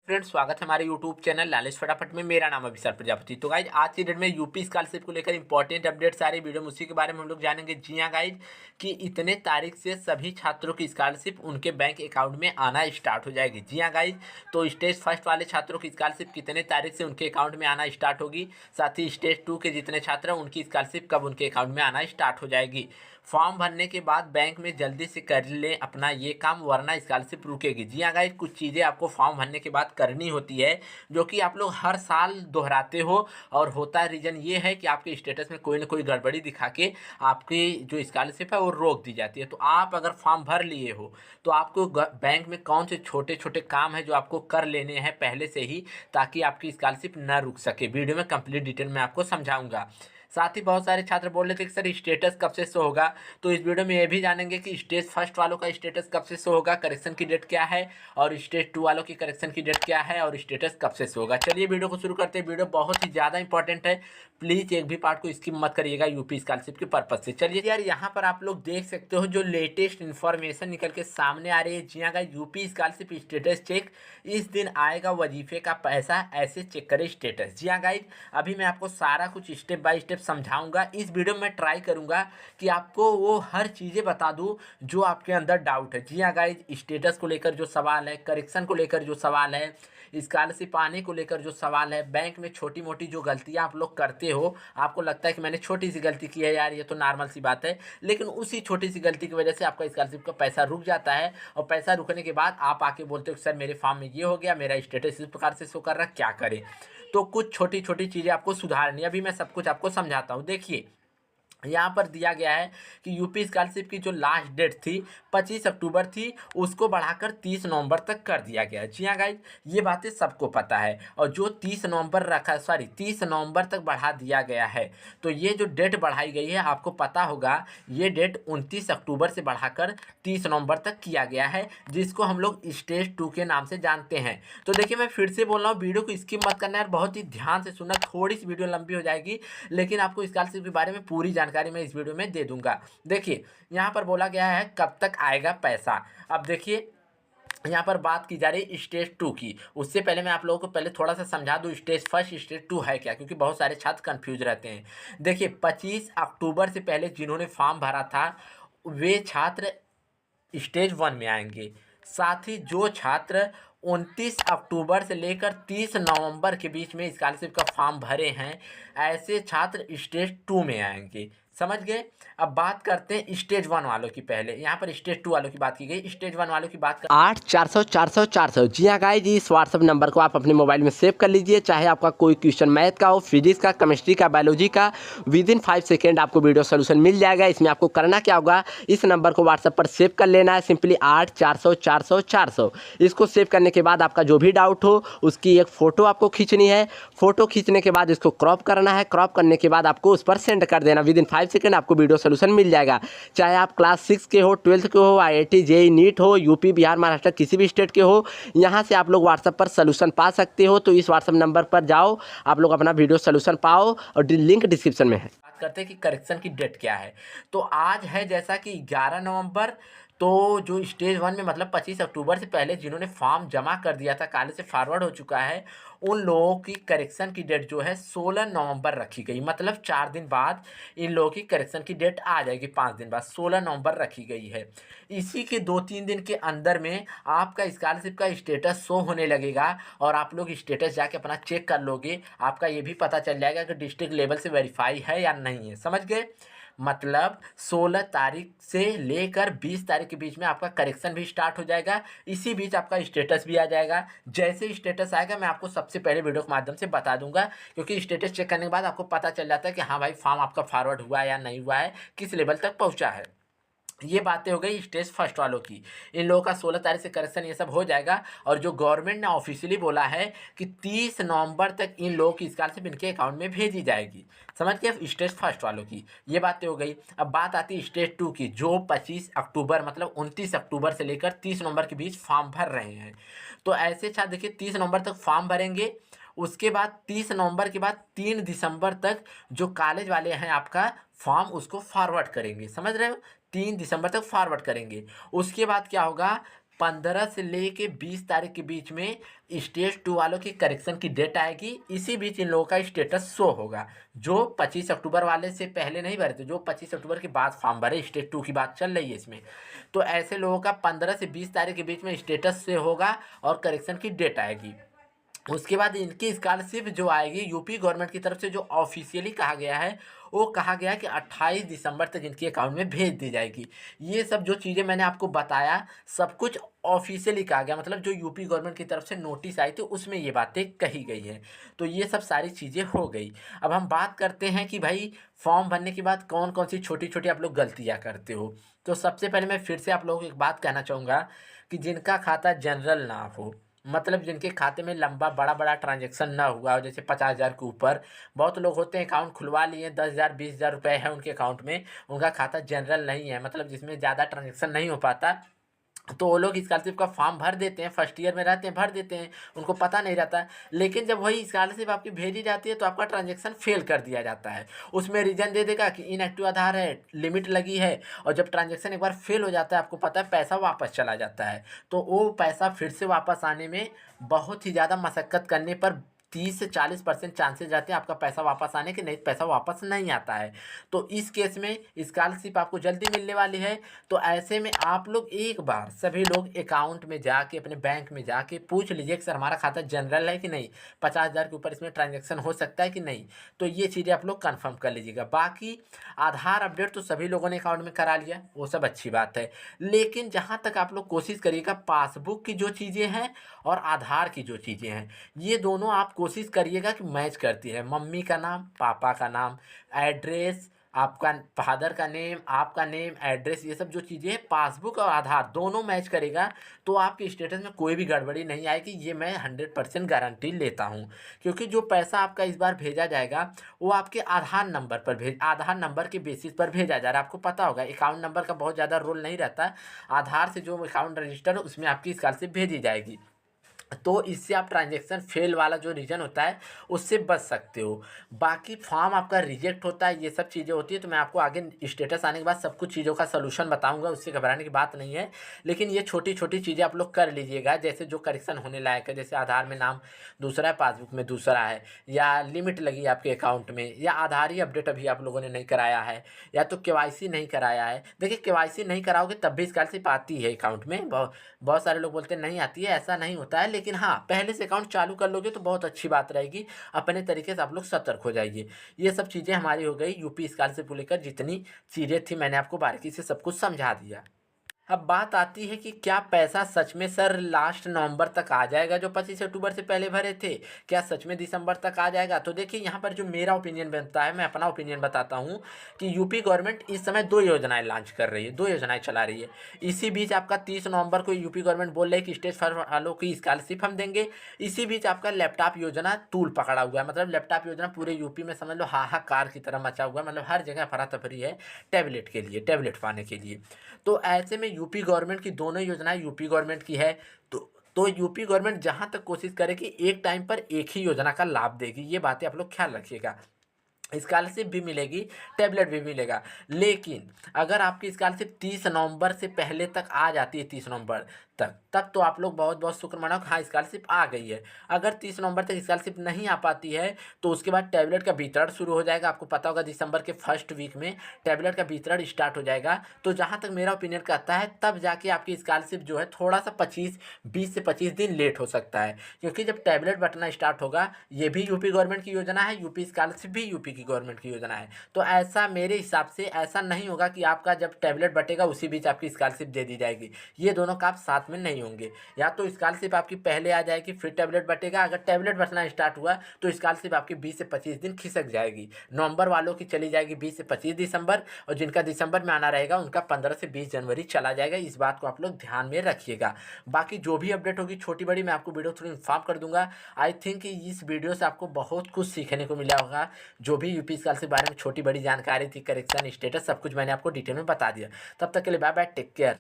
Friends, स्वागत है हमारे यूट्यूब चैनल लालिश फटाफट में। मेरा नाम है विशाल प्रजापति। तो गाइज, आज की डेट में यूपी स्कॉलरशिप को लेकर इंपॉर्टेंट अपडेट सारी वीडियो में उसी के बारे में हम लोग जानेंगे। जी हाँ गाइज, कि इतने तारीख से सभी छात्रों की स्कॉलरशिप उनके बैंक अकाउंट में आना स्टार्ट हो जाएगी। जी हाँ गाइज, तो स्टेज फर्स्ट वाले छात्रों की स्कॉलरशिप कितने तारीख से उनके अकाउंट में आना स्टार्ट होगी, साथ ही स्टेज 2 के जितने छात्र हैं उनकी स्कॉलरशिप कब उनके अकाउंट में आना स्टार्ट हो जाएगी। फॉर्म भरने के बाद बैंक में जल्दी से कर लें अपना ये काम, वरना स्कॉलरशिप रुकेगी। जी हाँ गाइस, कुछ चीज़ें आपको फॉर्म भरने के बाद करनी होती है जो कि आप लोग हर साल दोहराते हो, और होता रीजन ये है कि आपके स्टेटस में कोई ना कोई गड़बड़ी दिखा के आपकी जो स्कॉलरशिप है वो रोक दी जाती है। तो आप अगर फॉर्म भर लिए हो तो आपको बैंक में कौन से छोटे छोटे काम है जो आपको कर लेने हैं पहले से ही, ताकि आपकी स्कॉलरशिप न रुक सके। वीडियो में कंप्लीट डिटेल में आपको समझाऊंगा। साथ ही बहुत सारे छात्र बोल रहे थे कि सर स्टेटस कब से शो होगा, तो इस वीडियो में ये भी जानेंगे कि स्टेज फर्स्ट वालों का स्टेटस कब से शो होगा, करेक्शन की डेट क्या है, और स्टेज 2 वालों की करेक्शन की डेट क्या है, और स्टेटस कब से शो होगा। चलिए वीडियो को शुरू करते हैं। वीडियो बहुत ही ज़्यादा इंपॉर्टेंट है, प्लीज़ एक भी पार्ट को स्किप मत करिएगा यूपी स्कॉलरशिप के पर्पज से। चलिए यार, यहाँ पर आप लोग देख सकते हो जो लेटेस्ट इन्फॉर्मेशन निकल के सामने आ रही है। जी हाँ, यूपी स्कॉलरशिप स्टेटस चेक, इस दिन आएगा वजीफे का पैसा, ऐसे चेक करें स्टेटस। जी हाँ गाइज, अभी मैं आपको सारा कुछ स्टेप बाय स्टेप समझाऊंगा। इस वीडियो में ट्राई करूंगा कि आपको वो हर चीज़ें बता दूं जो आपके अंदर डाउट है। जी हाँ गाइज, स्टेटस को लेकर जो सवाल है, करेक्शन को लेकर जो सवाल है, स्कॉलरशिप आने को लेकर जो सवाल है, बैंक में छोटी मोटी जो गलतियां आप लोग करते हो, आपको लगता है कि मैंने छोटी सी गलती की है यार, ये तो नॉर्मल सी बात है, लेकिन उसी छोटी सी गलती की वजह से आपका स्कॉलरशिप का पैसा रुक जाता है, और पैसा रुकने के बाद आप आके बोलते हो कि सर मेरे फॉर्म में ये हो गया, मेरा स्टेटस इस प्रकार से शो कर रहा, क्या करें। तो कुछ छोटी छोटी चीज़ें आपको सुधारनी है। अभी मैं सब कुछ आपको समझाता हूँ। देखिए, यहाँ पर दिया गया है कि यूपी स्कॉलरशिप की जो लास्ट डेट थी 25 अक्टूबर थी, उसको बढ़ाकर 30 नवंबर तक कर दिया गया है। जी हाँ गाइज, ये बातें सबको पता है। और जो 30 नवंबर तक बढ़ा दिया गया है, तो ये जो डेट बढ़ाई गई है आपको पता होगा, ये डेट 29 अक्टूबर से बढ़ाकर 30 नवंबर तक किया गया है, जिसको हम लोग स्टेज 2 के नाम से जानते हैं। तो देखिए, मैं फिर से बोल रहा हूँ, वीडियो को स्किप मत करना यार, बहुत ही ध्यान से सुनना। थोड़ी सी वीडियो लंबी हो जाएगी, लेकिन आपको स्कॉलरशिप के बारे में पूरी जानकारी मैं इस वीडियो में दे दूंगा। देखिए, यहाँ पर बोला गया है कब तक आएगा पैसा। अब देखिए, यहाँ पर बात की जा रही है स्टेज 2 की। उससे पहले मैं आप लोगों को पहले थोड़ा सा समझा दूँ स्टेज फर्स्ट स्टेज 2 है क्या, क्योंकि बहुत सारे छात्र कंफ्यूज रहते हैं। देखिए, 25 अक्टूबर से पहले जिन्होंने फॉर्म भरा था वे छात्र स्टेज 1 में आएंगे। साथ ही जो छात्र 29 अक्टूबर से लेकर 30 नवंबर के बीच में स्कॉलरशिप का फॉर्म भरे हैं, ऐसे छात्र स्टेज 2 में आएंगे। समझ गए। अब बात करते हैं स्टेज 1 वालों की। पहले यहाँ पर स्टेज 2 वालों की बात की गई, स्टेज 1 वालों की बात कर 8 400 400 400। जी हाँ गाइस, इस व्हाट्सअप नंबर को आप अपने मोबाइल में सेव कर लीजिए। चाहे आपका कोई क्वेश्चन मैथ का हो, फिजिक्स का, केमिस्ट्री का, बायोलॉजी का, विद इन 5 सेकेंड आपको वीडियो सोल्यूशन मिल जाएगा। इसमें आपको करना क्या होगा, इस नंबर को व्हाट्सएप पर सेव कर लेना है, सिंपली 8 400 400 400। इसको सेव करने के बाद आपका जो भी डाउट हो उसकी एक फ़ोटो आपको खींचनी है। फ़ोटो खींचने के बाद इसको क्रॉप करना है। क्रॉप करने के बाद आपको उस पर सेंड कर देना। विद इन 5 सेकेंड आपको वीडियो सोल्यूशन मिल जाएगा। चाहे आप क्लास 6 के हो, 12th के हो, IIT JEE नीट हो, यूपी बिहार महाराष्ट्र किसी भी स्टेट के हो, यहाँ से आप लोग व्हाट्सएप पर सोल्यूशन पा सकते हो। तो इस व्हाट्सएप नंबर पर जाओ, आप लोग अपना वीडियो सोल्यूशन पाओ, और लिंक डिस्क्रिप्शन में है। बात करते हैं कि करेक्शन की डेट क्या है। तो आज है जैसा कि 11 नवंबर। तो जो स्टेज 1 में मतलब 25 अक्टूबर से पहले जिन्होंने फॉर्म जमा कर दिया था, काले से फॉरवर्ड हो चुका है, उन लोगों की करेक्शन की डेट जो है 16 नवंबर रखी गई। मतलब 4 दिन बाद इन लोगों की करेक्शन की डेट आ जाएगी। 5 दिन बाद 16 नवंबर रखी गई है। इसी के 2-3 दिन के अंदर में आपका स्कॉलरशिप का स्टेटस शो होने लगेगा, और आप लोग स्टेटस जाके अपना चेक कर लोगे। आपका ये भी पता चल जाएगा कि डिस्ट्रिक्ट लेवल से वेरीफाई है या नहीं है। समझ गए। मतलब 16 तारीख से लेकर 20 तारीख के बीच में आपका करेक्शन भी स्टार्ट हो जाएगा। इसी बीच आपका स्टेटस भी आ जाएगा। जैसे ही स्टेटस आएगा मैं आपको सबसे पहले वीडियो के माध्यम से बता दूंगा, क्योंकि स्टेटस चेक करने के बाद आपको पता चल जाता है कि हाँ भाई, फॉर्म आपका फॉरवर्ड हुआ है या नहीं हुआ है, किस लेवल तक पहुँचा है। ये बातें हो गई स्टेज फर्स्ट वालों की। इन लोगों का 16 तारीख से करेक्शन ये सब हो जाएगा, और जो गवर्नमेंट ने ऑफिशियली बोला है कि 30 नवंबर तक इन लोगों की स्कॉलरशिप इनके अकाउंट में भेजी जाएगी। समझ गए। स्टेज फर्स्ट वालों की ये बातें हो गई। अब बात आती है स्टेज 2 की, जो 25 अक्टूबर मतलब 29 अक्टूबर से लेकर 30 नवंबर के बीच फॉर्म भर रहे हैं। तो ऐसे छात्र देखिए 30 नवंबर तक फॉर्म भरेंगे। उसके बाद 30 नवंबर के बाद 3 दिसंबर तक जो कॉलेज वाले हैं आपका फॉर्म उसको फॉरवर्ड करेंगे। समझ रहे हो। 3 दिसंबर तक फॉरवर्ड करेंगे। उसके बाद क्या होगा, 15 से लेके 20 तारीख के बीच में स्टेज 2 वालों की करेक्शन की डेट आएगी। इसी बीच इन लोगों का स्टेटस शो होगा। जो 25 अक्टूबर वाले से पहले नहीं भरे थे, जो 25 अक्टूबर के बाद फॉर्म भरे, स्टेज 2 की बात चल रही है इसमें, तो ऐसे लोगों का 15 से 20 तारीख के बीच में स्टेटस से होगा और करेक्शन की डेट आएगी। उसके बाद इनकी स्कॉलरशिप जो आएगी यूपी गवर्नमेंट की तरफ से, जो ऑफिशियली कहा गया है, वो कहा गया है कि 28 दिसंबर तक इनके अकाउंट में भेज दी जाएगी। ये सब जो चीज़ें मैंने आपको बताया, सब कुछ ऑफिशियली कहा गया, मतलब जो यूपी गवर्नमेंट की तरफ से नोटिस आई थी उसमें ये बातें कही गई हैं। तो ये सब सारी चीज़ें हो गई। अब हम बात करते हैं कि भाई फॉर्म भरने के बाद कौन कौन सी छोटी छोटी आप लोग गलतियाँ करते हो। तो सबसे पहले मैं फिर से आप लोगों को एक बात कहना चाहूँगा कि जिनका खाता जनरल ना हो, मतलब जिनके खाते में लंबा बड़ा बड़ा ट्रांजैक्शन ना हुआ हो, जैसे 50,000 के ऊपर, बहुत लोग होते हैं अकाउंट खुलवा लिए, 10,000 20,000 रुपये है उनके अकाउंट में, उनका खाता जनरल नहीं है, मतलब जिसमें ज़्यादा ट्रांजैक्शन नहीं हो पाता, तो वो लोग स्कॉलरशिप का फॉर्म भर देते हैं, फर्स्ट ईयर में रहते हैं भर देते हैं, उनको पता नहीं रहता। लेकिन जब वही स्कॉलरशिप आपकी भेजी जाती है तो आपका ट्रांजैक्शन फेल कर दिया जाता है। उसमें रीज़न दे देगा कि इनएक्टिव आधार है, लिमिट लगी है, और जब ट्रांजैक्शन एक बार फेल हो जाता है, आपको पता है पैसा वापस चला जाता है। तो वो पैसा फिर से वापस आने में बहुत ही ज़्यादा मशक्क़त करने पर 30 से 40% चांसेस रहते हैं आपका पैसा वापस आने के, नहीं पैसा वापस नहीं आता है। तो इस केस में स्कॉलरशिप आपको जल्दी मिलने वाली है। तो ऐसे में आप लोग एक बार सभी लोग अकाउंट में जाके, अपने बैंक में जाके पूछ लीजिए कि सर हमारा खाता जनरल है कि नहीं, 50,000 के ऊपर इसमें ट्रांजेक्शन हो सकता है कि नहीं। तो ये चीज़ें आप लोग कन्फर्म कर लीजिएगा। बाकी आधार अपडेट तो सभी लोगों ने अकाउंट में करा लिया, वो सब अच्छी बात है। लेकिन जहाँ तक आप लोग कोशिश करिएगा, पासबुक की जो चीज़ें हैं और आधार की जो चीज़ें हैं, ये दोनों आप कोशिश करिएगा कि मैच करती है। मम्मी का नाम, पापा का नाम, एड्रेस, आपका फादर का नेम, आपका नेम, एड्रेस, ये सब जो चीज़ें हैं, पासबुक और आधार दोनों मैच करेगा तो आपके स्टेटस में कोई भी गड़बड़ी नहीं आएगी। ये मैं 100% गारंटी लेता हूँ। क्योंकि जो पैसा आपका इस बार भेजा जाएगा वो आपके आधार नंबर के बेसिस पर भेजा जा रहा है। आपको पता होगा अकाउंट नंबर का बहुत ज़्यादा रोल नहीं रहता। आधार से जो अकाउंट रजिस्टर है उसमें आपकी स्कॉलरशिप भेजी जाएगी। तो इससे आप ट्रांजैक्शन फेल वाला जो रीज़न होता है उससे बच सकते हो। बाकी फॉर्म आपका रिजेक्ट होता है, ये सब चीज़ें होती है, तो मैं आपको आगे स्टेटस आने के बाद सब कुछ चीज़ों का सलूशन बताऊंगा, उससे घबराने की बात नहीं है। लेकिन ये छोटी छोटी चीज़ें आप लोग कर लीजिएगा, जैसे जो करेक्शन होने लायक है, जैसे आधार में नाम दूसरा है, पासबुक में दूसरा है, या लिमिट लगी आपके अकाउंट में, या आधार ही अपडेट अभी आप लोगों ने नहीं कराया है, या तो केवाईसी नहीं कराया है। देखिए केवाईसी नहीं कराओगे तब भी स्कॉलरशिप आती है अकाउंट में। बहुत सारे लोग बोलते हैं नहीं आती है, ऐसा नहीं होता है। लेकिन हाँ, पहले से अकाउंट चालू कर लोगे तो बहुत अच्छी बात रहेगी। अपने तरीके से आप लोग सतर्क हो जाइए। ये सब चीज़ें हमारी हो गई यूपी स्कॉलरशिप को लेकर, जितनी चीज़ें थी मैंने आपको बारीकी से सब कुछ समझा दिया। अब बात आती है कि क्या पैसा सच में सर लास्ट नवंबर तक आ जाएगा, जो 25 अक्टूबर से पहले भरे थे, क्या सच में दिसंबर तक आ जाएगा? तो देखिए यहाँ पर जो मेरा ओपिनियन बनता है, मैं अपना ओपिनियन बताता हूँ कि यूपी गवर्नमेंट इस समय 2 योजनाएं लॉन्च कर रही है, 2 योजनाएं चला रही है। इसी बीच आपका 30 नवंबर को यूपी गवर्नमेंट बोल रही है कि स्टेज 4 वालों की स्कॉलरशिप हम देंगे। इसी बीच आपका लैपटॉप योजना तूल पकड़ा हुआ है, मतलब लैपटॉप योजना पूरे यूपी में समझ लो हाहाकार की तरह मचा हुआ है, मतलब हर जगह अफरा तफरी है टैबलेट के लिए, टैबलेट पाने के लिए। तो ऐसे में यूपी गवर्नमेंट की दोनों योजनाएं यूपी गवर्नमेंट की है, तो यूपी गवर्नमेंट जहां तक कोशिश करे कि एक टाइम पर एक ही योजना का लाभ देगी। ये बातें आप लोग ख्याल रखिएगा। स्कॉलरशिप भी मिलेगी, टैबलेट भी मिलेगा। लेकिन अगर आपकी स्कॉलरशिप 30 नवंबर से पहले तक आ जाती है, 30 नवंबर तक, तब तो आप लोग बहुत बहुत शुक्र मनाओ कि हाँ स्कॉलरशिप आ गई है। अगर 30 नवंबर तक स्कॉलरशिप नहीं आ पाती है तो उसके बाद टैबलेट का वितरण शुरू हो जाएगा। आपको पता होगा दिसंबर के फर्स्ट वीक में टैबलेट का वितरण स्टार्ट हो जाएगा। तो जहाँ तक मेरा ओपिनियन कहता है तब जाके आपकी स्कॉलरशिप जो है थोड़ा सा 20 से 25 दिन लेट हो सकता है, क्योंकि जब टैबलेट बंटना स्टार्ट होगा, ये भी यूपी गवर्नमेंट की योजना है, यूपी स्कॉलरशिप भी यूपी की गवर्नमेंट की योजना है। तो ऐसा मेरे हिसाब से ऐसा नहीं होगा कि आपका जब टैबलेट बटेगा उसी बीच आपकी स्कॉलरशिप दे दी जाएगी। ये दोनों काम साथ में नहीं होंगे। या तो स्कॉलरशिप आपकी पहले आ जाएगी फिर टैबलेट बटेगा। अगर टैबलेट बटना स्टार्ट हुआ तो स्कॉलरशिप आपकी 20 से 25 दिन खिसक जाएगी। नवंबर वालों की चली जाएगी 20 से 25 दिसंबर, और जिनका दिसंबर में आना रहेगा उनका 15 से 20 जनवरी चला जाएगा। इस बात को आप लोग ध्यान में रखिएगा। बाकी जो भी अपडेट होगी छोटी बड़ी मैं आपको वीडियो थ्रू इन्फॉर्म कर दूंगा। आई थिंक इस वीडियो से आपको बहुत कुछ सीखने को मिला होगा। जो भी यूपी स्कॉलरशिप के बारे में छोटी बड़ी जानकारी थी, करेक्शन स्टेटस, सब कुछ मैंने आपको डिटेल में बता दिया। तब तक के लिए बाय बाय, टेक केयर।